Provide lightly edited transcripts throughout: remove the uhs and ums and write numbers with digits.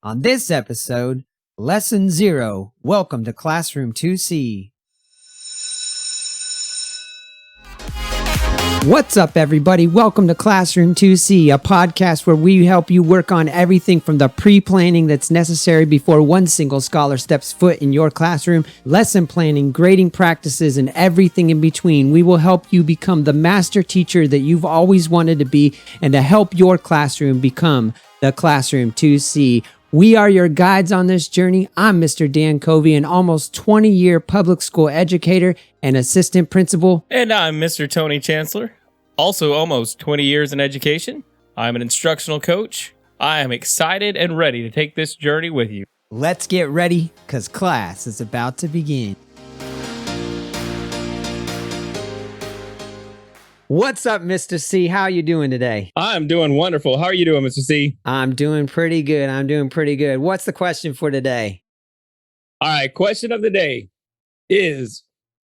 On this episode, Lesson 0, Welcome to Classroom 2C. What's up, everybody? Welcome to Classroom 2C, a podcast where we help you work on everything from the pre-planning that's necessary before one single scholar steps foot in your classroom, lesson planning, grading practices, and everything in between. We will help you become the master teacher that you've always wanted to be and to help your classroom become the Classroom 2C. We are your guides on this journey. I'm Mr. Dan Covey, an almost 20-year public school educator and assistant principal. And I'm Mr. Tony Chancellor, also almost 20 years in education. I'm an instructional coach. I am excited and ready to take this journey with you. Let's get ready, because class is about to begin. What's up, Mr. C? How you doing today? I'm doing wonderful. How are you doing, Mr. C? I'm doing pretty good. What's the question for today? All right, question of the day is,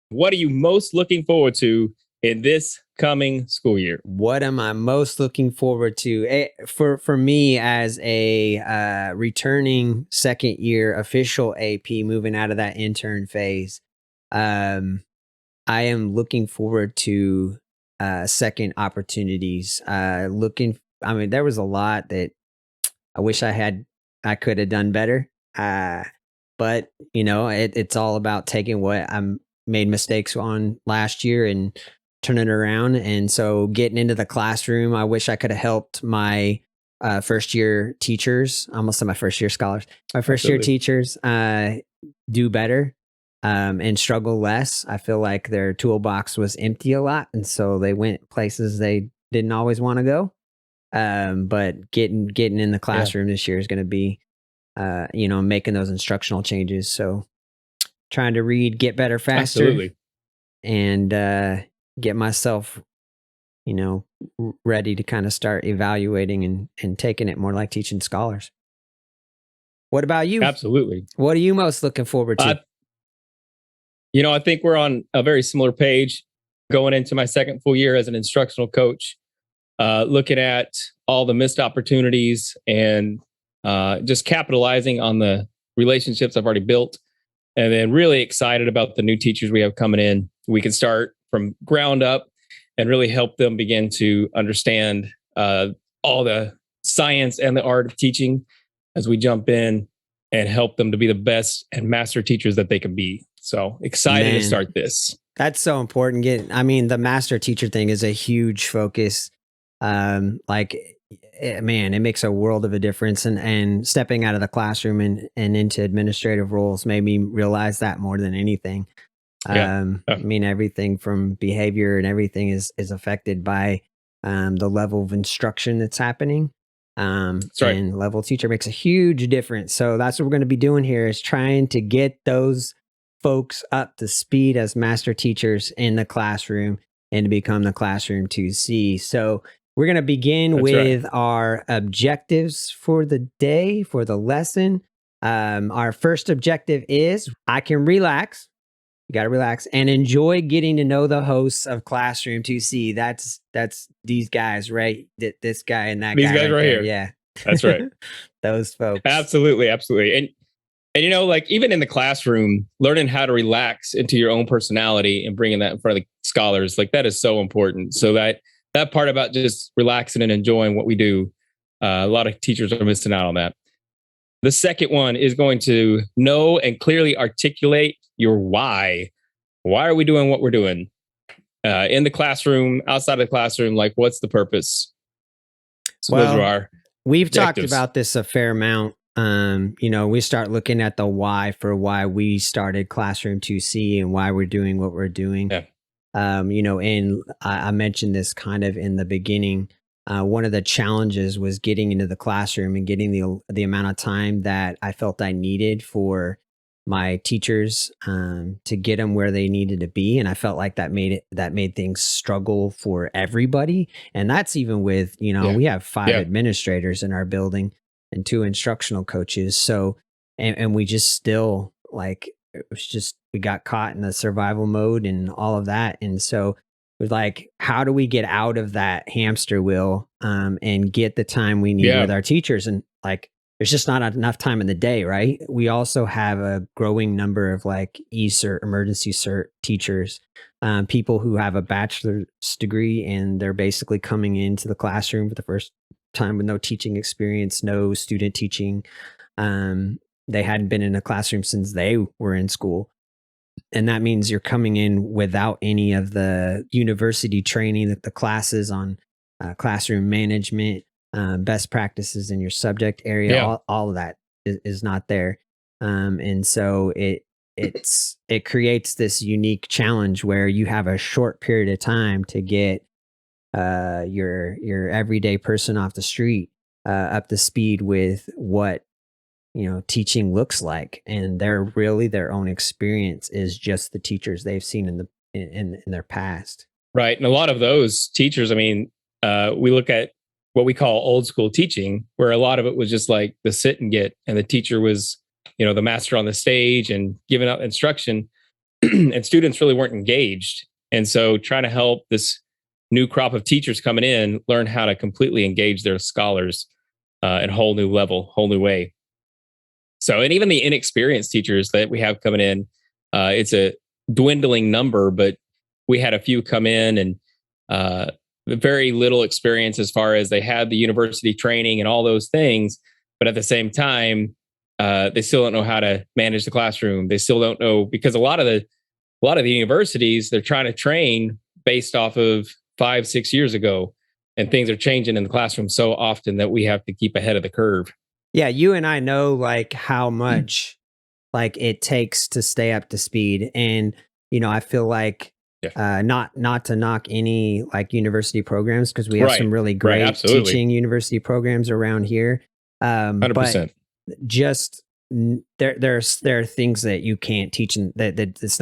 what are you most looking forward to in this coming school year? What am I most looking forward to? For me, as a returning second year official AP, moving out of that intern phase, I am looking forward to second opportunities. There was a lot that I wish I could have done better. But it's all about taking what I made mistakes on last year and turning it around. And so getting into the classroom, I wish I could have helped my first year teachers, almost my first year scholars, my first year teachers do better. And struggle less. I feel like their toolbox was empty a lot, and so they went places they didn't always want to go. But getting in the classroom this year is going to be, making those instructional changes. So trying to read, get better faster, and get myself, ready to kind of start evaluating and taking it more like teaching scholars. What about you? Absolutely. What are you most looking forward to? I think we're on a very similar page going into my second full year as an instructional coach, looking at all the missed opportunities and just capitalizing on the relationships I've already built. And then really excited about the new teachers we have coming in. We can start from ground up and really help them begin to understand all the science and the art of teaching as we jump in and help them to be the best and master teachers that they can be. So excited to start this. That's so important. The master teacher thing is a huge focus. It makes a world of a difference. And stepping out of the classroom and into administrative roles made me realize that more than anything. Everything from behavior and everything is affected by the level of instruction that's happening. And level teacher makes a huge difference. So that's what we're going to be doing here, is trying to get those folks up to speed as master teachers in the classroom and to become the Classroom 2C. So we're going to begin with our objectives for the day, for the lesson. Our first objective is I can relax. You got to relax and enjoy getting to know the hosts of Classroom 2C. That's these guys, right? This guy and that guy. These guys right here. Yeah. That's right. Those folks. Absolutely. And even in the classroom, learning how to relax into your own personality and bringing that in front of the scholars, that is so important. So that part about just relaxing and enjoying what we do, a lot of teachers are missing out on that. The second one is going to know and clearly articulate your why. Why are we doing what we're doing? In the classroom, outside of the classroom, what's the purpose? So those are our we've objectives. Talked about this a fair amount. We start looking at the why for why we started Classroom 2C and why we're doing what we're doing. Yeah. And I mentioned this kind of in the beginning. One of the challenges was getting into the classroom and getting the amount of time that I felt I needed for my teachers to get them where they needed to be. And I felt like that made things struggle for everybody. And that's even with, we have 5 administrators in our building and 2 instructional coaches. So, and we just still it was just, we got caught in the survival mode and all of that. And so it was like, how do we get out of that hamster wheel and get the time we need with our teachers? And there's just not enough time in the day, right? We also have a growing number of like e-cert, emergency cert teachers, people who have a bachelor's degree and they're basically coming into the classroom for the first time with no teaching experience, no student teaching. They hadn't been in a classroom since they were in school. And that means you're coming in without any of the university training, that the classes on classroom management, best practices in your subject area, Yeah. all of that is not there. And so it creates this unique challenge where you have a short period of time to get your everyday person off the street up to speed with what teaching looks like, and their own experience is just the teachers they've seen in their past. Right. And a lot of those teachers, I mean, we look at what we call old school teaching, where a lot of it was just like the sit and get, and the teacher was, the master on the stage and giving out instruction, and students really weren't engaged. And so trying to help this new crop of teachers coming in learn how to completely engage their scholars at a whole new level, whole new way. So, and even the inexperienced teachers that we have coming in, it's a dwindling number, but we had a few come in and very little experience as far as they had the university training and all those things. But at the same time, they still don't know how to manage the classroom. They still don't know, because a lot of the universities, they're trying to train based off of 5-6 years ago, and things are changing in the classroom so often that we have to keep ahead of the curve. Yeah, you and I know like how much like it takes to stay up to speed, and I feel like not to knock any like university programs, because we have some really great teaching university programs around here. 100%. But just there are things that you can't teach, and that it's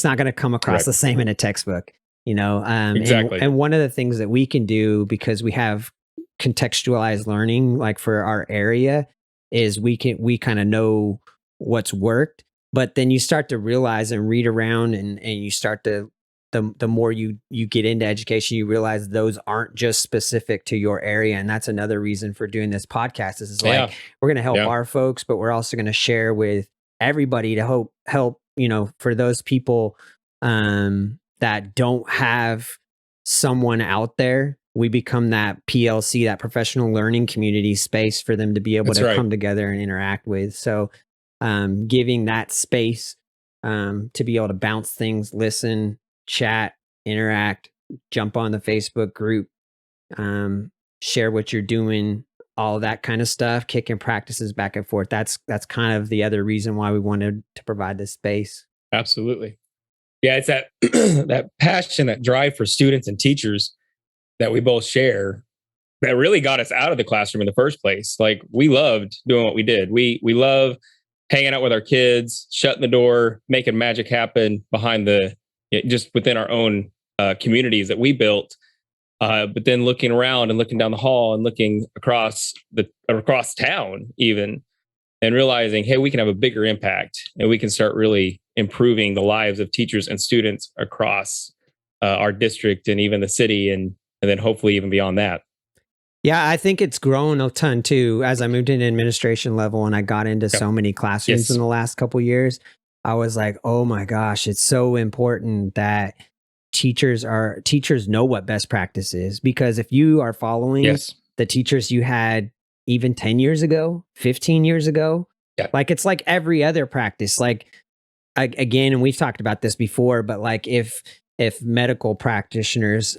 not gonna come across the same in a textbook. Exactly. And one of the things that we can do, because we have contextualized learning like for our area, is we kind of know what's worked, but then you start to realize and read around, and you start to the more you get into education, you realize those aren't just specific to your area. And that's another reason for doing this podcast, is like we're going to help our folks, but we're also going to share with everybody to help for those people that don't have someone out there. We become that PLC, that professional learning community space for them to be able to come together and interact with. So giving that space to be able to bounce things, listen, chat, interact, jump on the Facebook group, share what you're doing, all that kind of stuff, kicking practices back and forth. That's kind of the other reason why we wanted to provide this space. Absolutely. Yeah, it's that that passion, that drive for students and teachers that we both share, that really got us out of the classroom in the first place. Like, we loved doing what we did. We love hanging out with our kids, shutting the door, making magic happen behind just within our own communities that we built. But then looking around and looking down the hall and looking across town even, and realizing, hey, we can have a bigger impact, and we can start really improving the lives of teachers and students across our district and even the city, and then hopefully even beyond that. Yeah, I think it's grown a ton too. As I moved into administration level and I got into so many classrooms in the last couple of years, I was like, oh my gosh, it's so important that teachers know what best practice is. Because if you are following the teachers you had even 10 years ago, 15 years ago, like it's like every other practice. Like, again, and we've talked about this before, but like if medical practitioners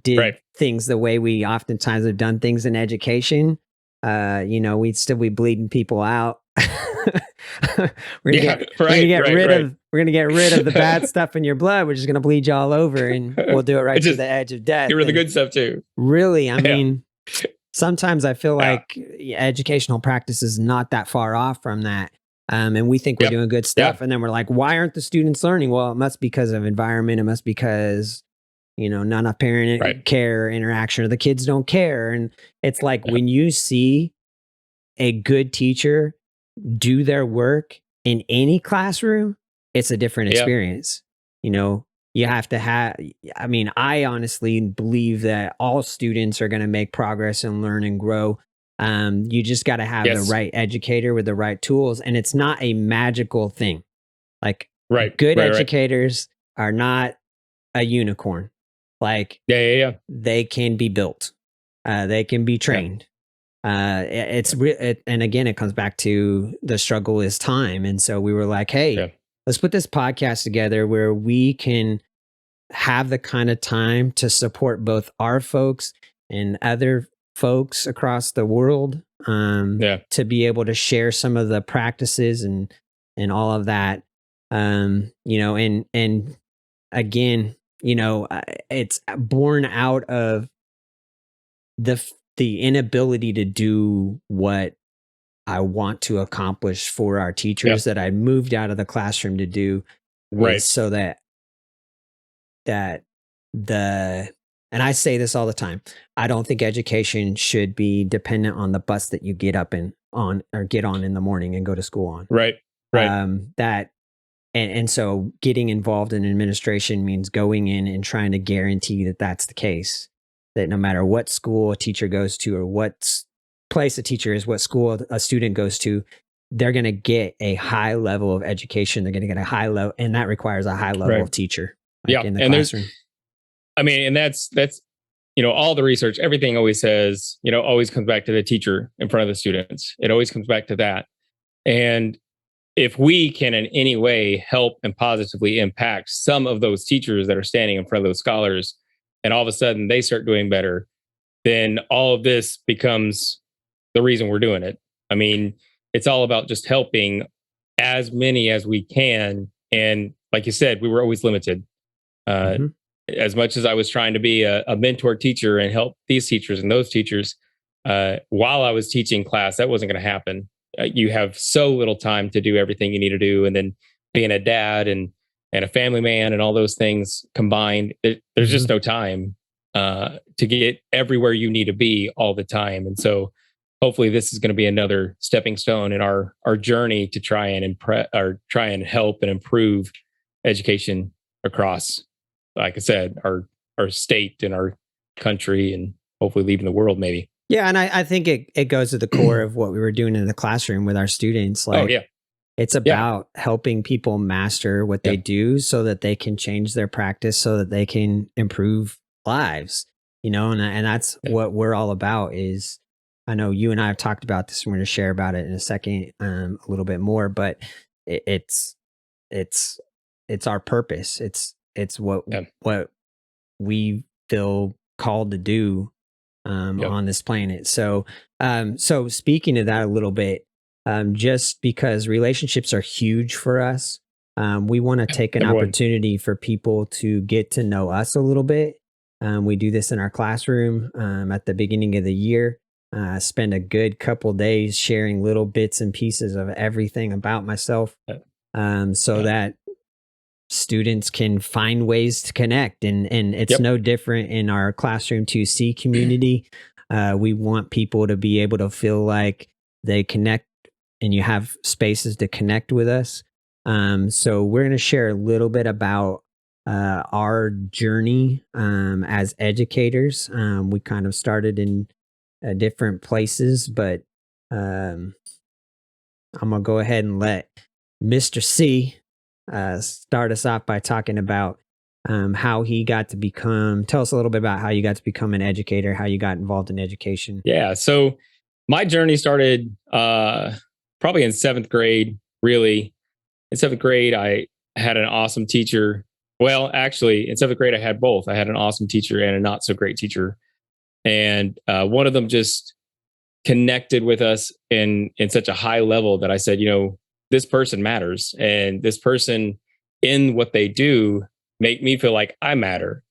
did things the way we oftentimes have done things in education, we'd still be bleeding people out. We're gonna get rid of the bad stuff in your blood. We're just gonna bleed you all over, and we'll do it right to the edge of death. Get rid of the good stuff too. Really, I mean, sometimes I feel like educational practice is not that far off from that. And we think we're doing good stuff. And then we're like, why aren't the students learning? Well, it must be because of environment. It must be because, not enough parent care or interaction, or the kids don't care. And it's like when you see a good teacher do their work in any classroom, it's a different experience. You have to I honestly believe that all students are going to make progress and learn and grow You just got to have the Yes. right educator with the right tools, and it's not a magical thing. Like, Right. good Right. Right. educators are not a unicorn. Like, Yeah. Yeah. Yeah. they can be built, they can be Yeah. trained. It's Yeah. and again, it comes back to the struggle is time. And so we were like, hey, Yeah. let's put this podcast together where we can have the kind of time to support both our folks and other folks across the world, Yeah. to be able to share some of the practices and all of that. And again, it's born out of the inability to do what I want to accomplish for our Yeah. teachers that I moved out of the classroom to do, is Right. so that the and I say this all the time. I don't think education should be dependent on the bus that you get up in on or get on in the morning and go to school on. Right. Right. That and so getting involved in administration means going in and trying to guarantee that that's the case. That no matter what school a teacher goes to or place a teacher is, what school a student goes to, they're going to get a high level of education. They're going to get a high level, and that requires a high level Right. of teacher, like Yeah. in the And there's, classroom. I mean, and that's, all the research, everything always says, always comes back to the teacher in front of the students. It always comes back to that. And if we can in any way help and positively impact some of those teachers that are standing in front of those scholars, and all of a sudden they start doing better, then all of this becomes the reason we're doing it. I mean, it's all about just helping as many as we can. And like you said, we were always limited. Uh, Hmm. as much as I was trying to be a mentor teacher and help these teachers and those teachers, while I was teaching class, that wasn't going to happen. You have so little time to do everything you need to do, and then being a dad and a family man and all those things combined, there's Hmm. just no time to get everywhere you need to be all the time. And so, hopefully, this is going to be another stepping stone in our journey to try and try and help and improve education across, like I said, our state and our country, and hopefully leaving the world maybe. Yeah, and I think it goes to the core of what we were doing in the classroom with our students. Oh Like, yeah, it's yeah, about helping people master what yeah, they do so that they can change their practice so that they can improve lives, and that's yeah, what we're all about. Is I know you and I have talked about this, and we're going to share about it in a second, a little bit more, but it, it's it's our purpose. It's yeah, what we feel called to do, yep. on this planet. So speaking of that a little bit, just because relationships are huge for us, we want to take an Everyone, opportunity for people to get to know us a little bit. We do this in our classroom, at the beginning of the year. Spend a good couple days sharing little bits and pieces of everything about myself, yeah, so yeah, that students can find ways to connect, and it's yep, no different in our classroom 2C community. We want people to be able to feel like they connect, and you have spaces to connect with us. So we're going to share a little bit about our journey, as educators. We kind of started in different places, but um, I'm gonna go ahead and let Mr. C start us off by talking about how he got to become. Tell us a little bit about how you got to become an educator, how you got involved in education. yeah. So my journey started probably in seventh grade. Really, in seventh grade, I had an awesome teacher. Well, actually, in seventh grade, I had both. I had an awesome teacher and a not so great teacher, and one of them just connected with us in such a high level that I said, this person matters, and this person in what they do make me feel like I matter.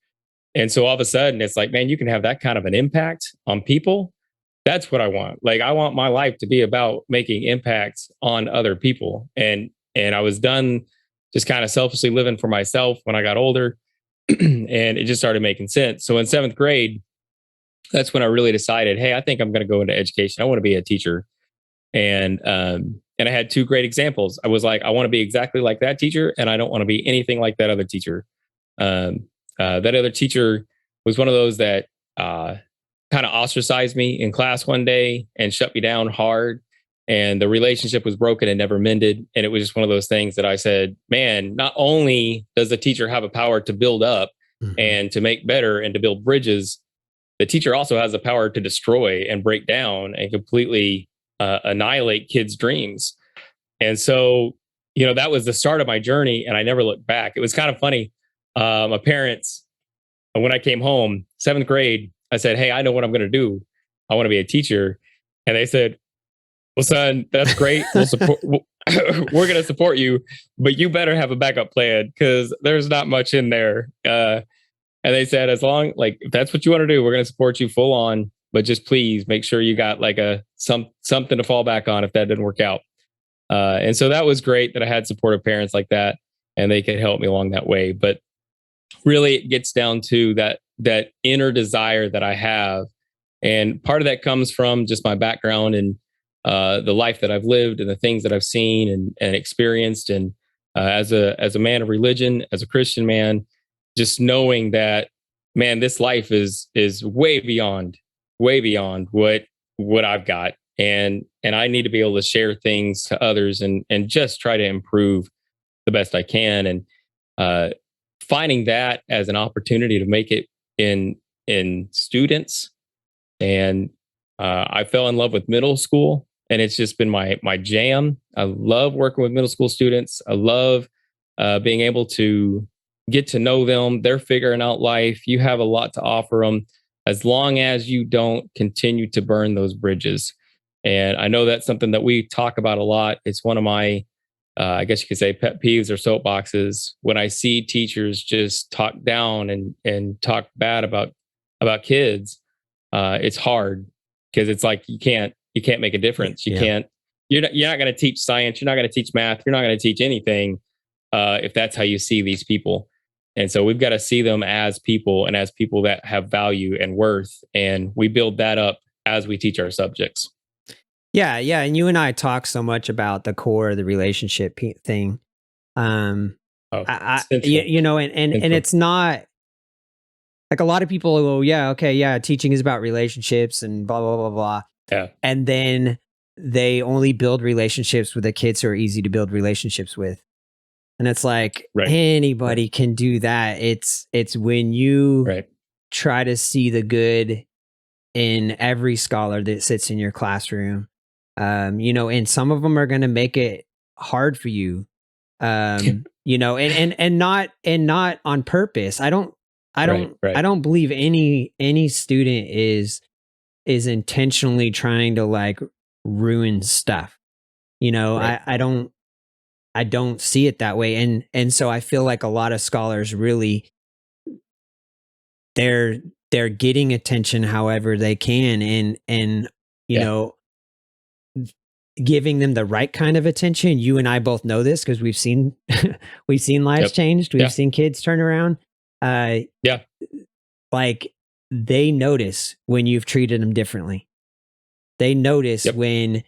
And so all of a sudden, it's like, man, you can have that kind of an impact on people. That's what I want. Like, I want my life to be about making impacts on other people. And I was done just kind of selfishly living for myself when I got older, and it just started making sense. So in seventh grade, that's when I really decided, hey, I think I'm going to go into education. I want to be a teacher. And I had two great examples. I was like, I want to be exactly like that teacher, and I don't want to be anything like that other teacher. Um, that other teacher was one of those that kind of ostracized me in class one day and shut me down hard. And the relationship was broken and never mended. And it was just one of those things that I said, man, not only does the teacher have a power to build up Mhm. and to make better and to build bridges, the teacher also has the power to destroy and break down and completely annihilate kids' dreams. And so, that was the start of my journey, and I never looked back. It was kind of funny. My parents, when I came home, seventh grade, I said, "Hey, I know what I'm going to do. I want to be a teacher." And they said, "Well, son, that's great. We'll support. We're going to support you, but you better have a backup plan because there's not much in there." And they said, "As long like if that's what you want to do, we're going to support you full on, but just please make sure you got like something to fall back on if that didn't work out." And so that was great that I had supportive parents like that, and they could help me along that way. But really, it gets down to that inner desire that I have, and part of that comes from just my background and the life that I've lived and the things that I've seen and experienced, and as a man of religion, as a Christian man, just knowing that, man, this life is way beyond what I've got, and I need to be able to share things to others and just try to improve the best I can, and uh, finding that as an opportunity to make it in students, and I fell in love with middle school, and it's just been my jam. I love working with middle school students. I love being able to get to know them. They're figuring out life. You have a lot to offer them, as long as you don't continue to burn those bridges. And I know that's something that we talk about a lot. It's one of my, I guess you could say, pet peeves or soapboxes. When I see teachers just talk down and talk bad about kids, it's hard because it's like you can't make a difference. Yeah. You're not going to teach science. You're not going to teach math. You're not going to teach anything if that's how you see these people. And so we've got to see them as people and as people that have value and worth, and we build that up as we teach our subjects. Yeah, yeah, and you and I talk so much about the core of the relationship thing. Um, Oh, I you, central, you know, and central. it's not like a lot of people go, yeah, okay, yeah, teaching is about relationships and blah blah blah blah, Yeah, and then they only build relationships with the kids who are easy to build relationships with, and it's like right, right, anybody can do that. It's when you right, try to see the good in every scholar that sits in your classroom. And some of them are going to make it hard for you. And not on purpose. I don't I right, don't I right, don't believe any student is intentionally trying to like ruin stuff. right. I don't see it that way, and so I feel like a lot of scholars really they're they're getting attention however they can, and you Yeah, know giving them the right kind of attention. You and I both know this because we've seen we've seen lives yep, changed. We've yeah, seen kids turn around. Uh, yeah, like they notice when you've treated them differently. They notice yep, when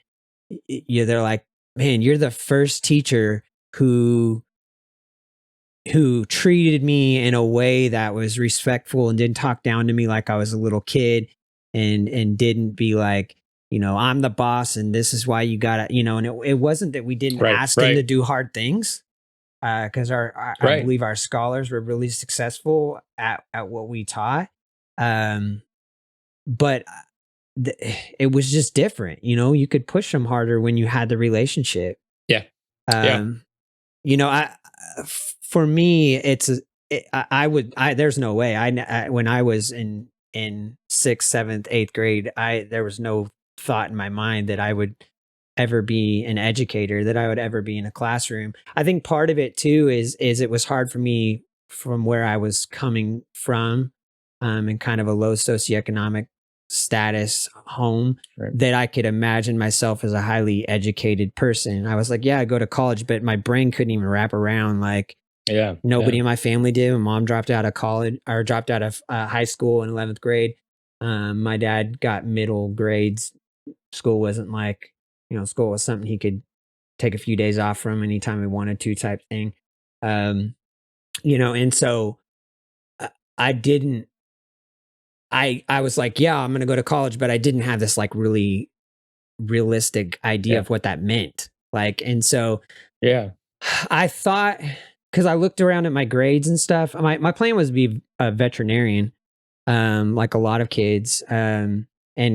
they're like, man, you're the first teacher who who treated me in a way that was respectful and didn't talk down to me like I was a little kid, and didn't be like, I'm the boss and this is why you got to, and it wasn't that we didn't right, ask them right, to do hard things, because I right. believe our scholars were really successful at what we taught. Um, but it was just different. You could push them harder when you had the relationship. Yeah, yeah, Um, for me, I would, there's no way. When I was in sixth, seventh, eighth grade, there was no thought in my mind that I would ever be an educator, that I would ever be in a classroom. I think part of it too is it was hard for me from where I was coming from, in kind of a low socioeconomic status home, right. that I could imagine myself as a highly educated person. I was like, yeah, I go to college, but my brain couldn't even wrap around like Yeah, nobody yeah, in my family did. My mom dropped out of college or dropped out of high school in 11th grade. My dad got middle grades. School wasn't like, school was something he could take a few days off from anytime he wanted to type thing. And so uh, I didn't I was like, yeah, I'm going to go to college, but I didn't have this like really realistic idea Yeah. of what that meant. Like, and so Yeah. I thought, because I looked around at my grades and stuff, my plan was to be a veterinarian, like a lot of kids. And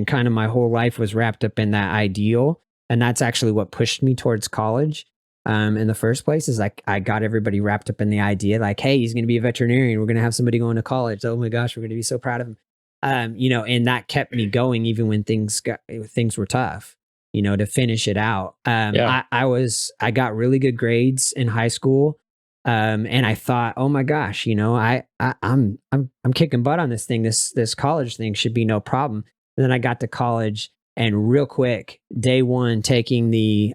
kind of my whole life was wrapped up in that ideal. And that's actually what pushed me towards college. In the first place, is like I got everybody wrapped up in the idea, like, hey, he's going to be a veterinarian. We're going to have somebody going to college. Oh my gosh, we're going to be so proud of him. And that kept me going even when things were tough. To finish it out. Yeah. I got really good grades in high school. And I thought, oh my gosh, I'm kicking butt on this thing. This college thing should be no problem. And then I got to college, and real quick, day one, taking the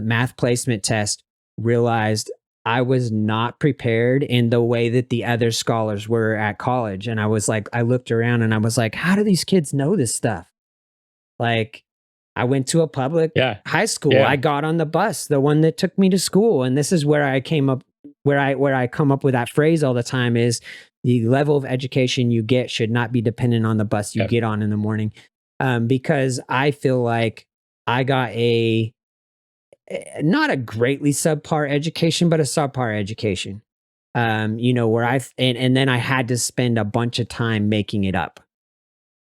math placement test, realized I was not prepared in the way that the other scholars were at college. And I was like, I looked around and I was like, how do these kids know this stuff? Like, I went to a public Yeah. high school. Yeah. I got on the bus, the one that took me to school. And this is where I came up, where I come up with that phrase all the time, is the level of education you get should not be dependent on the bus you Yeah. get on in the morning. Because I feel like I got not a greatly subpar education, but a subpar education. Where and then I had to spend a bunch of time making it up,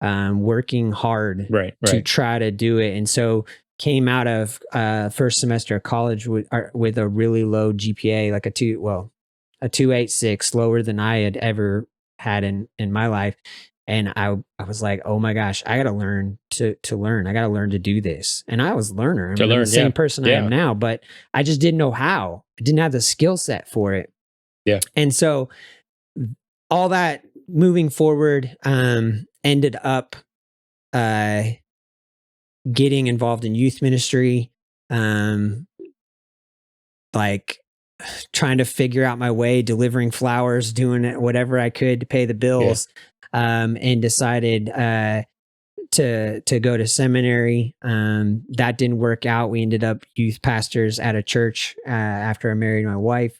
working hard Right. to Right. try to do it. And so came out of first semester of college with a really low GPA, like a 2.86, lower than I had ever had in my life. And I was like, oh my gosh, I got to learn to learn. I got to learn to do this. And I was a learner. To I'm learn. the same Yeah. person I am Yeah. now, but I just didn't know how. I didn't have the skill set for it. Yeah. And so all that moving forward, ended up getting involved in youth ministry, like trying to figure out my way, delivering flowers, doing whatever I could to pay the bills, and decided to go to seminary. That didn't work out. We ended up youth pastors at a church after I married my wife.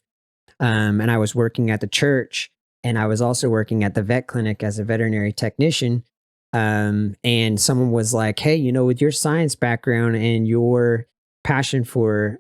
And I was working at the church, and I was also working at the vet clinic as a veterinary technician. And someone was like, hey, with your science background and your passion for,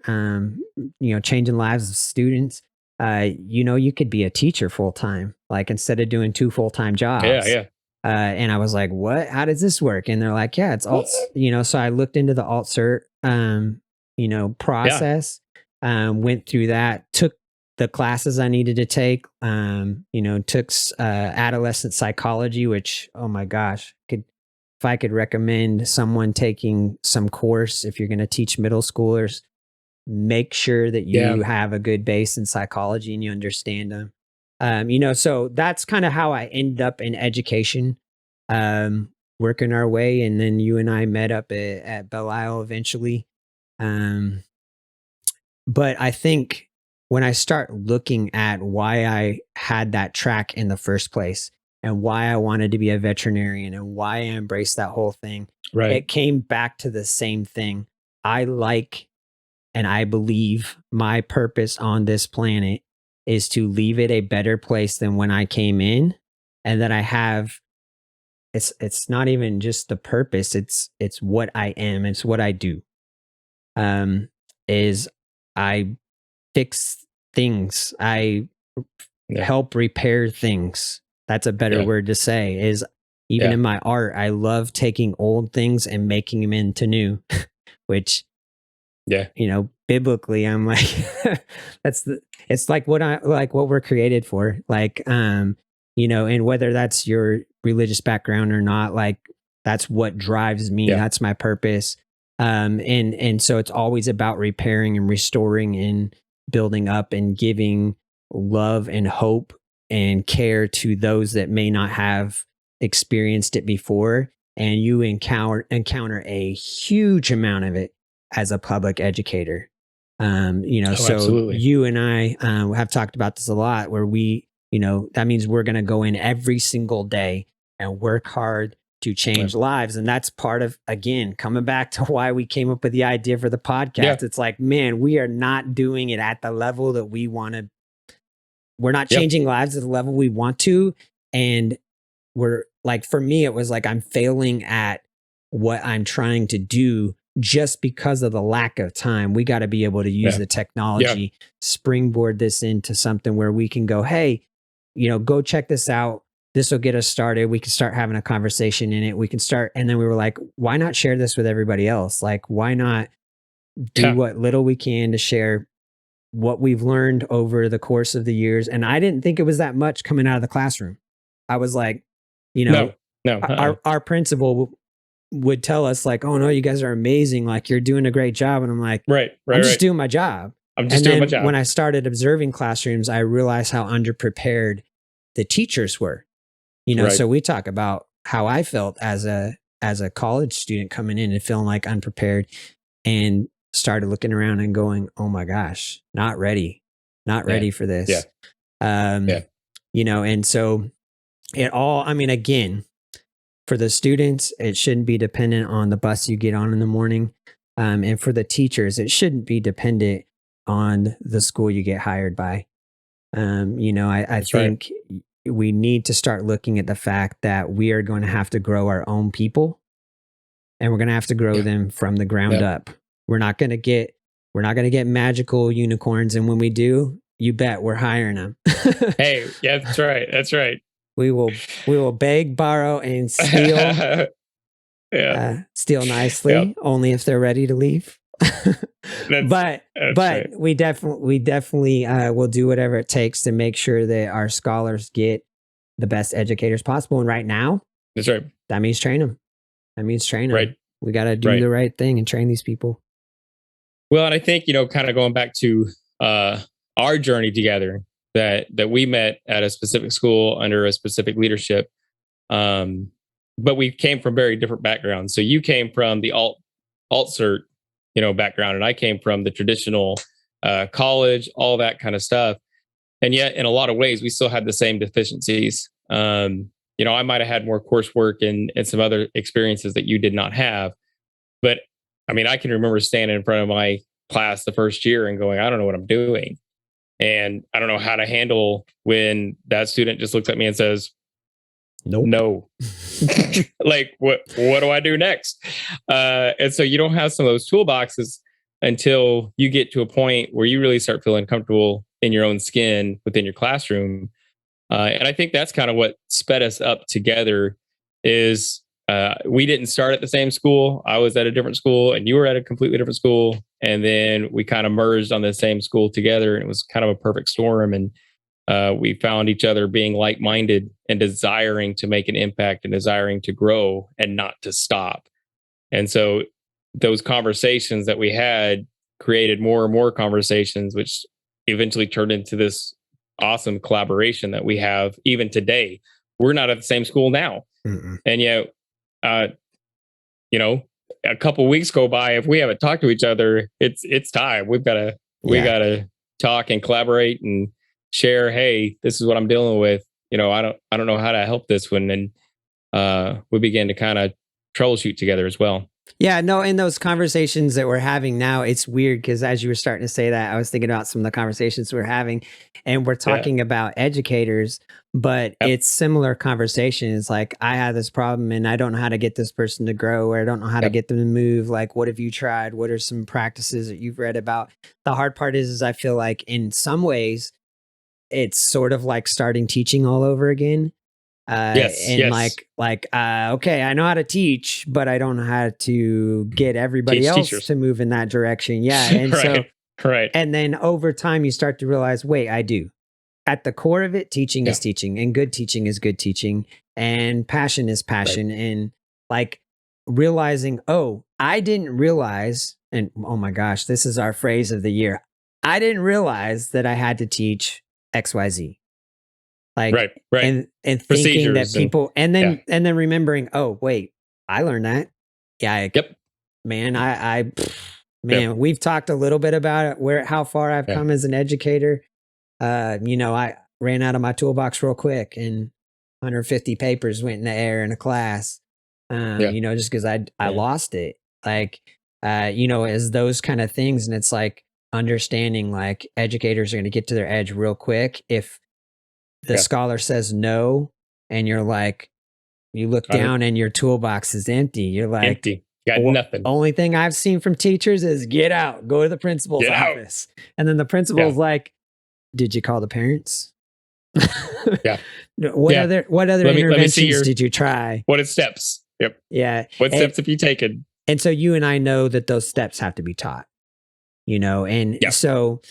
changing lives of students, you could be a teacher full time, like instead of doing 2 full-time Yeah. jobs. Yeah. And I was like, what? How does this work? And they're like, yeah, it's alt, so I looked into the alt cert, Yeah. process, went through that, took the classes I needed to take, took adolescent psychology, which, oh my gosh, if I could recommend someone taking some course, if you're going to teach middle schoolers, make sure that you Yeah. have a good base in psychology and you understand them. So that's kind of how I ended up in education, working our way. And then you and I met up at Belle Isle eventually. But I think when I start looking at why I had that track in the first place and why I wanted to be a veterinarian and why I embraced that whole thing, Right. it came back to the same thing. I like and I believe my purpose on this planet is to leave it a better place than when I came in, and that I have it's not even just the purpose, it's what I am, it's what I do. Is I fix things. I Yeah. help repair things. That's a better Yeah. word to say. Is even Yeah. in my art, I love taking old things and making them into new, which, Yeah. biblically, I'm like, it's like what we're created for. Like, and whether that's your religious background or not, like that's what drives me. Yeah. That's my purpose. And so it's always about repairing and restoring and building up and giving love and hope and care to those that may not have experienced it before. And you encounter a huge amount of it as a public educator. Oh, So absolutely. you and I have talked about this a lot, where that means we're going to go in every single day and work hard to change lives. And that's part of, again, coming back to why we came up with the idea for the podcast. Yeah. It's like, man, we are not doing it at the level that we want to. We're not Yep. changing lives at the level we want to. And we're like for me, it was like I'm failing at what I'm trying to do just because of the lack of time. We got to be able to use the technology, springboard this into something where we can go, hey, go check this out. This will get us started. We can start having a conversation in it. We can start. And then we were like, why not share this with everybody else? Like, why not do what little we can to share what we've learned over the course of the years? And I didn't think it was that much coming out of the classroom. I was like, No. our principal would tell us like, oh no, you guys are amazing. Like you're doing a great job. And I'm like, I'm just doing my job. I'm just doing my job. When I started observing classrooms, I realized how underprepared the teachers were. So we talk about how I felt as a college student coming in and feeling like unprepared, and started looking around and going, oh my gosh, not ready for this. And so it all, I mean, again, for the students, it shouldn't be dependent on the bus you get on in the morning. And for the teachers, it shouldn't be dependent on the school you get hired by. I think we need to start looking at the fact that we are going to have to grow our own people, and we're going to have to grow them from the ground up. We're not going to get magical unicorns. And when we do, you bet we're hiring them. Hey, yeah, that's right. We will beg, borrow, and steal. Steal nicely, only if they're ready to leave. But we definitely will do whatever it takes to make sure that our scholars get the best educators possible. And right now, that's right. That means train them. Right. We got to do the right thing and train these people. Well, and I think, kind of going back to our journey together, that we met at a specific school under a specific leadership. But we came from very different backgrounds. So you came from the alt cert, background, and I came from the traditional college, all that kind of stuff. And yet, in a lot of ways, we still had the same deficiencies. I might have had more coursework and some other experiences that you did not have. But I mean, I can remember standing in front of my class the first year and going, I don't know what I'm doing. And I don't know how to handle when that student just looks at me and says, nope. No. Like, what do I do next? And so you don't have some of those toolboxes until you get to a point where you really start feeling comfortable in your own skin within your classroom. And I think that's kind of what sped us up together is we didn't start at the same school. I was at a different school and you were at a completely different school. And then we kind of merged on the same school together. And it was kind of a perfect storm. And we found each other being like-minded and desiring to make an impact and desiring to grow and not to stop. And so those conversations that we had created more and more conversations, which eventually turned into this awesome collaboration that we have even today. We're not at the same school now. And yet, a couple of weeks go by, if we haven't talked to each other, it's time. We gotta talk and collaborate and share. Hey, this is what I'm dealing with. I don't know how to help this one. And we began to kind of troubleshoot together as well. Yeah, no, in those conversations that we're having now, it's weird because as you were starting to say that, I was thinking about some of the conversations we're having, and we're talking about educators, but it's similar conversations. Like, I have this problem and I don't know how to get this person to grow, or I don't know how to get them to move. Like, what have you tried? What are some practices that you've read about? The hard part is I feel like in some ways, it's sort of like starting teaching all over again. Okay, I know how to teach, but I don't know how to get everybody else to move in that direction. Yeah. And right. And then over time, you start to realize, wait, I do. At the core of it, teaching is teaching, and good teaching is good teaching, and passion is passion. And like realizing, oh, I didn't realize, and oh my gosh, this is our phrase of the year. I didn't realize that I had to teach XYZ. Like, right. And thinking that people, and then remembering, oh, wait, I learned that. Yeah. Man, we've talked a little bit about it, how far I've come as an educator. I ran out of my toolbox real quick and 150 papers went in the air in a class, just because I lost it. Like, as those kind of things. And it's like understanding like educators are going to get to their edge real quick if the scholar says no, and you're like, You look down and your toolbox is empty. You're like, empty. Got nothing. Only thing I've seen from teachers is get out, go to the principal's office. And then the principal's like, did you call the parents? What other interventions did you try? What are steps? Yep. Yeah. What steps have you taken? And so you and I know that those steps have to be taught, and so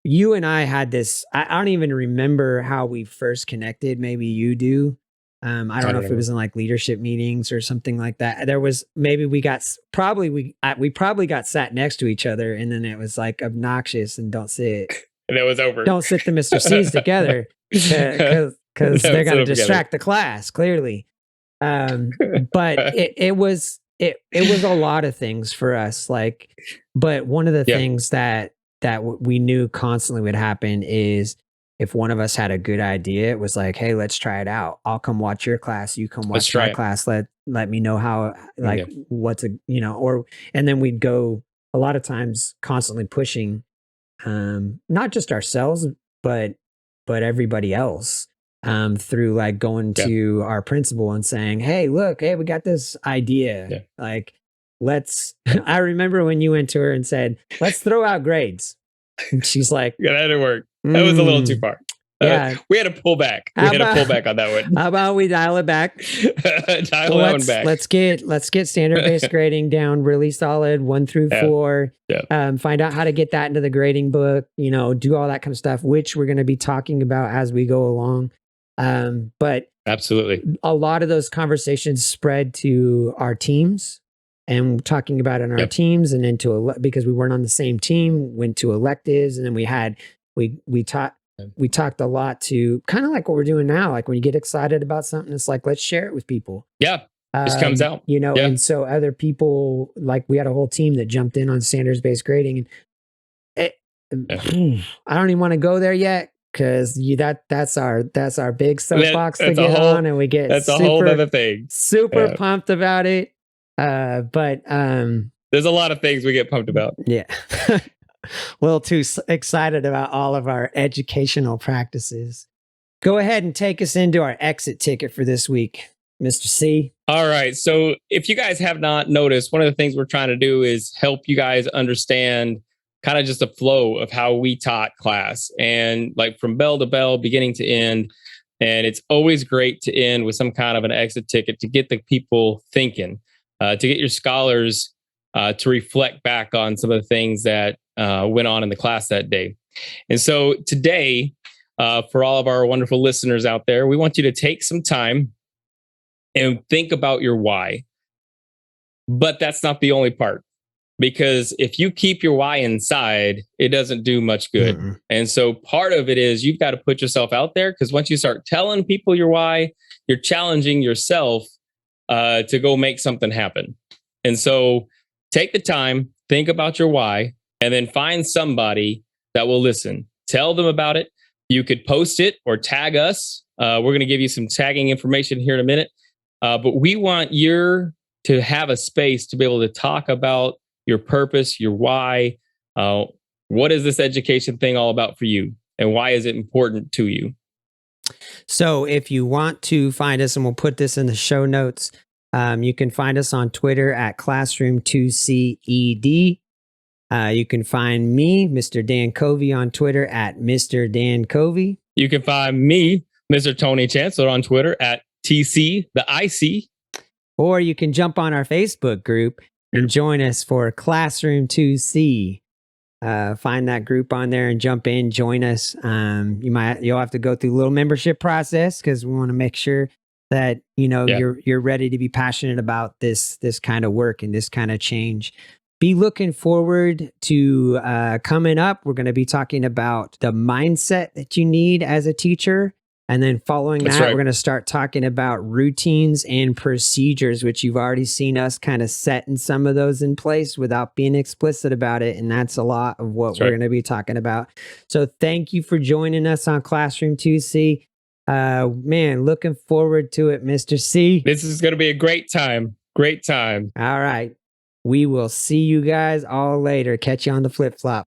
you and I had this, I don't even remember how we first connected. Maybe you do. I don't know if it was in like leadership meetings or something like that. There was, maybe we probably got sat next to each other, and then it was like obnoxious and don't sit. And it was over. Don't sit the Mr. C's together because they're going to distract the class, clearly. But it was a lot of things for us. Like, but one of the things that we knew constantly would happen is if one of us had a good idea, it was like, hey, let's try it out. I'll come watch your class. You come watch my class. Let me know how, like, what's a, and then we'd go a lot of times constantly pushing, not just ourselves, but everybody else, through like going to our principal and saying, hey, look, we got this idea. Like, I remember when you went to her and said, let's throw out grades. And she's like, that didn't work. That was a little too far. We had to pull back. We had to pull back on that one. How about we dial it back? That one back. Let's get standard-based grading down really solid, 1 through 4. Find out how to get that into the grading book. Do all that kind of stuff, which we're going to be talking about as we go along. But absolutely, a lot of those conversations spread to our teams, and talking about it in our teams, and into because we weren't on the same team, went to electives, and then we talked a lot to kind of like what we're doing now. Like when you get excited about something, it's like, let's share it with people. Yeah. Just comes out. And so other people, like we had a whole team that jumped in on standards-based grading, and I don't even want to go there yet, because that's our big soapbox to get on, and we get a whole other thing. Super pumped about it. But there's a lot of things we get pumped about. Yeah. A little too excited about all of our educational practices. Go ahead and take us into our exit ticket for this week, Mr. C. All right. So if you guys have not noticed, one of the things we're trying to do is help you guys understand kind of just the flow of how we taught class, and like from bell to bell, beginning to end. And it's always great to end with some kind of an exit ticket to get the people thinking, to get your scholars to reflect back on some of the things that went on in the class that day. And so today, for all of our wonderful listeners out there, we want you to take some time and think about your why. But that's not the only part, because if you keep your why inside, it doesn't do much good. Mm-hmm. And so part of it is you've got to put yourself out there, because once you start telling people your why, you're challenging yourself to go make something happen. And so take the time, think about your why, and then find somebody that will listen. Tell them about it. You could post it or tag us. We're going to give you some tagging information here in a minute. But we want you to have a space to be able to talk about your purpose, your why. What is this education thing all about for you? And why is it important to you? So if you want to find us, and we'll put this in the show notes, you can find us on Twitter at Classroom2CED. You can find me, Mr. Dan Covey, on Twitter at Mr. Dan Covey. You can find me, Mr. Tony Chancellor, on Twitter at TC the IC. Or you can jump on our Facebook group and join us for Classroom 2C. Find that group on there and jump in, join us. You'll have to go through a little membership process, because we want to make sure that you're ready to be passionate about this kind of work and this kind of change. Be looking forward to coming up. We're going to be talking about the mindset that you need as a teacher. And then following that, we're going to start talking about routines and procedures, which you've already seen us kind of setting some of those in place without being explicit about it. And that's a lot of what we're going to be talking about. So thank you for joining us on Classroom 2C. Man, looking forward to it, Mr. C. This is going to be a great time. Great time. All right. We will see you guys all later. Catch you on the flip-flop.